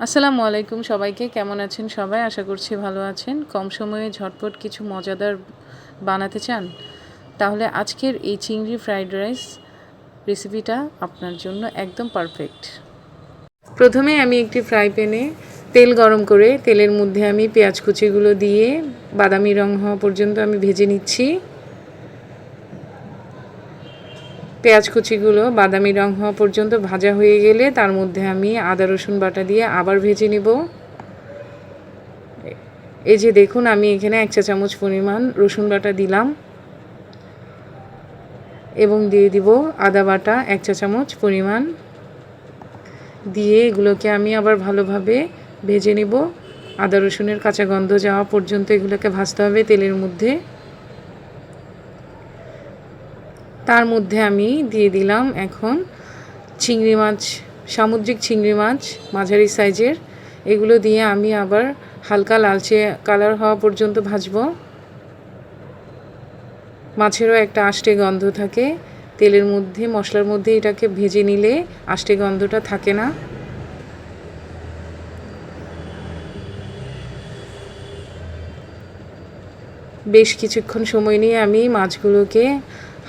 আসসালামু আলাইকুম সবাইকে, কেমন আছেন সবাই? আশা করছি ভালো আছেন। কম সময়ে ঝটপট কিছু মজাদার বানাতে চান? তাহলে আজকের এই চিংড়ি ফ্রাইড রাইস রেসিপিটা আপনার জন্য একদম পারফেক্ট। প্রথমে আমি একটি ফ্রাই প্যানে তেল গরম করে তেলের মধ্যে আমি পেঁয়াজ কুচিগুলো দিয়ে বাদামি রং হওয়া পর্যন্ত আমি ভেজে নিচ্ছি। পেঁয়াজ কুচিগুলো বাদামি রং হওয়া পর্যন্ত ভাজা হয়ে গেলে তার মধ্যে আমি আদা রসুন বাটা দিয়ে আবার ভেজে নেব। এই যে দেখুন, আমি এখানে 1 চা চামচ পরিমাণ রসুন বাটা দিলাম এবং দিয়ে দিব আদা বাটা 1 চা চামচ পরিমাণ দিয়ে এগুলোকে আমি আবার ভালোভাবে ভেজে নেব। আদা রসুনের কাঁচা গন্ধ যাওয়া পর্যন্ত এগুলোকে ভাজতে হবে তেলের মধ্যে। তার মধ্যে আমি দিয়ে দিলাম এখন চিংড়ি মাছ, সামুদ্রিক চিংড়ি মাছ মাঝারি সাইজের। এগুলো দিয়ে আমি আবার হালকা লালচে কালার হওয়া পর্যন্ত ভাজবো। মাছেরও একটা আষ্টে গন্ধ থাকে তেলের মধ্যে, মশলার মধ্যে এটাকে ভেজে নিলে আষ্টে গন্ধটা থাকে না। বেশ কিছুক্ষণ সময় নিয়ে আমি মাছগুলোকে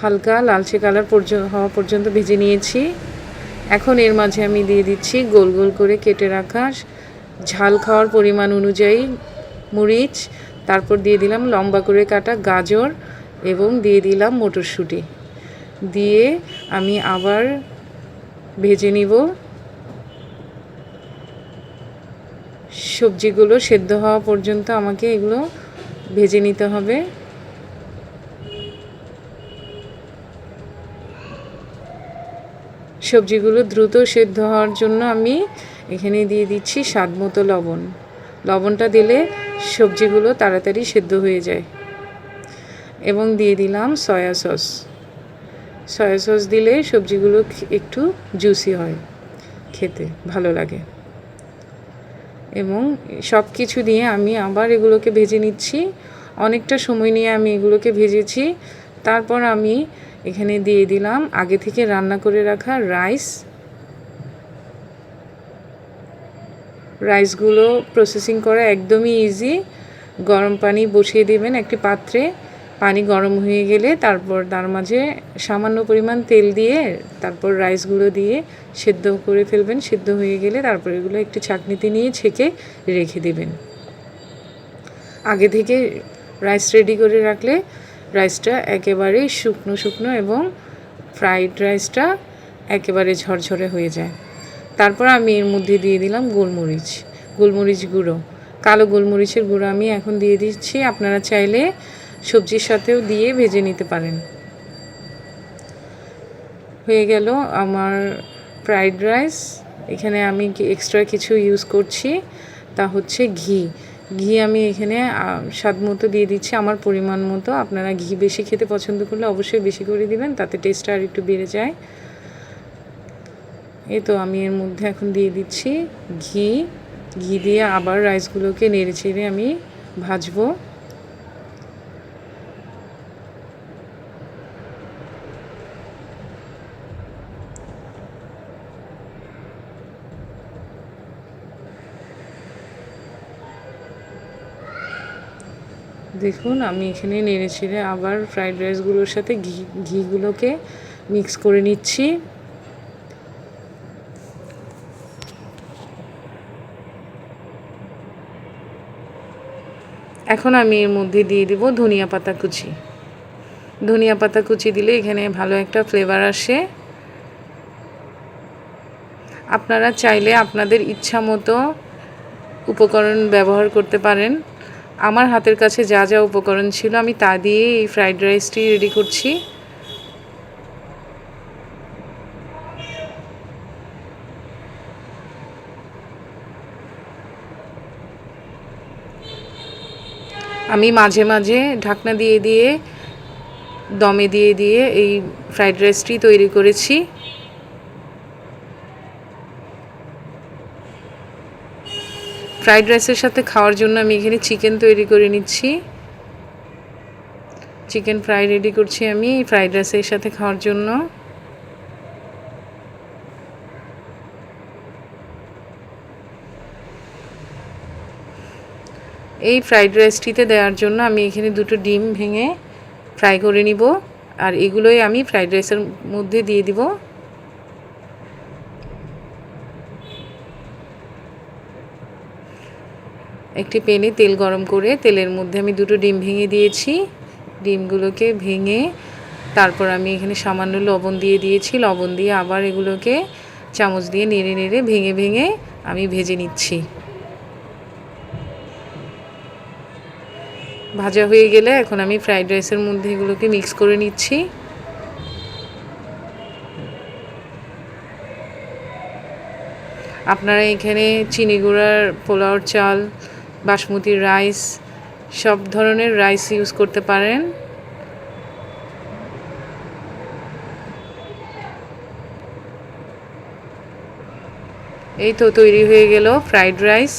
হালকা লালচে কালার হওয়া পর্যন্ত ভেজে নিয়েছি। এখন এর মাঝে আমি দিয়ে দিচ্ছি গোল গোল করে কেটে রাখা ঝাল খাওয়ার পরিমাণ অনুযায়ী মরিচ, তারপর দিয়ে দিলাম লম্বা করে কাটা গাজর এবং দিয়ে দিলাম মটরশুঁটি দিয়ে আমি আবার ভেজে নিব। সবজিগুলো সেদ্ধ হওয়া পর্যন্ত আমাকে এগুলো ভেজে নিতে হবে। সবজিগুলো দ্রুত সেদ্ধ হওয়ার জন্য আমি এখানে দিয়ে দিচ্ছি স্বাদ মতো লবণ। লবণটা দিলে সবজিগুলো তাড়াতাড়ি সেদ্ধ হয়ে যায়। এবং দিয়ে দিলাম সয়া সস। সয়া সস দিলে সবজিগুলো একটু জুসি হয়, খেতে ভালো লাগে। এবং সব কিছু দিয়ে আমি আবার এগুলোকে ভেজে নিচ্ছি। অনেকটা সময় নিয়ে আমি এগুলোকে ভেজেছি। তারপর আমি এখানে দিয়ে দিলাম আগে থেকে রান্না করে রাখা রাইসগুলো প্রসেসিং করা একদমই ইজি। গরম পানি বসিয়ে দেবেন একটি পাত্রে। পানি গরম হয়ে গেলে তারপর তার মাঝে সামান্য পরিমাণ তেল দিয়ে তারপর রাইসগুলো দিয়ে সেদ্ধ করে ফেলবেন। সেদ্ধ হয়ে গেলে তারপর এগুলো একটি ছাঁকনিতে নিয়ে ছেঁকে রেখে দেবেন। আগে থেকে রাইস রেডি করে রাখলে রাইসটা একেবারেই শুকনো শুকনো এবং ফ্রাইড রাইসটা একেবারে ঝরঝরে হয়ে যায়। তারপর আমি এর মধ্যে দিয়ে দিলাম গোলমরিচ গুঁড়ো, কালো গোলমরিচের গুঁড়ো আমি এখন দিয়ে দিচ্ছি। আপনারা চাইলে সবজির সাথেও দিয়ে ভেজে নিতে পারেন। হয়ে গেল আমার ফ্রাইড রাইস। এখানে আমি এক্সট্রা কিছু ইউজ করছি, তা হচ্ছে ঘি আমি এখানে স্বাদ মতো দিয়ে দিচ্ছি, আমার পরিমাণ মতো। আপনারা ঘি বেশি খেতে পছন্দ করলে অবশ্যই বেশি করে দিবেন, তাতে টেস্টটা আর একটু বেড়ে যায়। এই তো আমি এর মধ্যে এখন দিয়ে দিচ্ছি ঘি দিয়ে আবার রাইসগুলোকে নেড়ে চেড়ে আমি ভাজবো। দেখুন, আমি এখানে নেড়ে ছেড়ে আবার ফ্রাইড রাইসগুলোর সাথে ঘিগুলোকে মিক্স করে নিচ্ছি। এখন আমি এর মধ্যে দিয়ে দেব ধনিয়া পাতা কুচি দিলে এখানে ভালো একটা ফ্লেভার আসে। আপনারা চাইলে আপনাদের ইচ্ছা মতো উপকরণ ব্যবহার করতে পারেন। আমার হাতের কাছে যা যা উপকরণ ছিল আমি তা দিয়ে এই ফ্রাইড রাইসটি রেডি করছি। আমি মাঝে মাঝে ঢাকনা দিয়ে দমে দিয়ে এই ফ্রাইড রাইসটি তৈরি করেছি। ফ্রাইড রাইসের সাথে খাওয়ার জন্য আমি এখানে চিকেন তৈরি করে নিচ্ছি। চিকেন ফ্রাই রেডি করছি আমি ফ্রাইড রাইসের সাথে খাওয়ার জন্য। এই ফ্রাইড রাইসটিতে দেওয়ার জন্য আমি এখানে 2টো ডিম ভেঙে ফ্রাই করে নিব, আর এগুলোই আমি ফ্রাইড রাইসের মধ্যে দিয়ে দিব। একটি প্যানে তেল গরম করে তেলের মধ্যে আমি 2টো ডিম ভেঙে দিয়েছি। ডিমগুলোকে ভেঙে তারপর আমি এখানে সামান্য লবণ দিয়ে দিয়েছি। লবণ দিয়ে আবার এগুলোকে চামচ দিয়ে নেড়ে নেড়ে ভেঙে ভেঙে আমি ভেজে নিচ্ছি। ভাজা হয়ে গেলে এখন আমি ফ্রাইড রাইসের মধ্যে এগুলোকে মিক্স করে নিচ্ছি। আপনারা এখানে চিনি গুঁড়ার পোলাওর চাল, বাসমতি রাইস, সব ধরনের রাইস ইউজ করতে পারেন। এই তো তৈরি হয়ে গেল ফ্রাইড রাইস।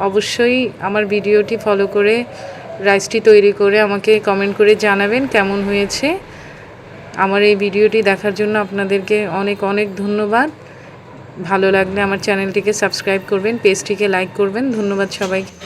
অবশ্যই আমার ভিডিওটি ফলো করে রাইসটি তৈরি করে আমাকে কমেন্ট করে জানাবেন কেমন হয়েছে। আমার এই ভিডিওটি দেখার জন্য আপনাদেরকে অনেক অনেক ধন্যবাদ। ভালো লাগলে আমার চ্যানেলটিকে সাবস্ক্রাইব করবেন, পেজটিকে লাইক করবেন। ধন্যবাদ সবাইকে।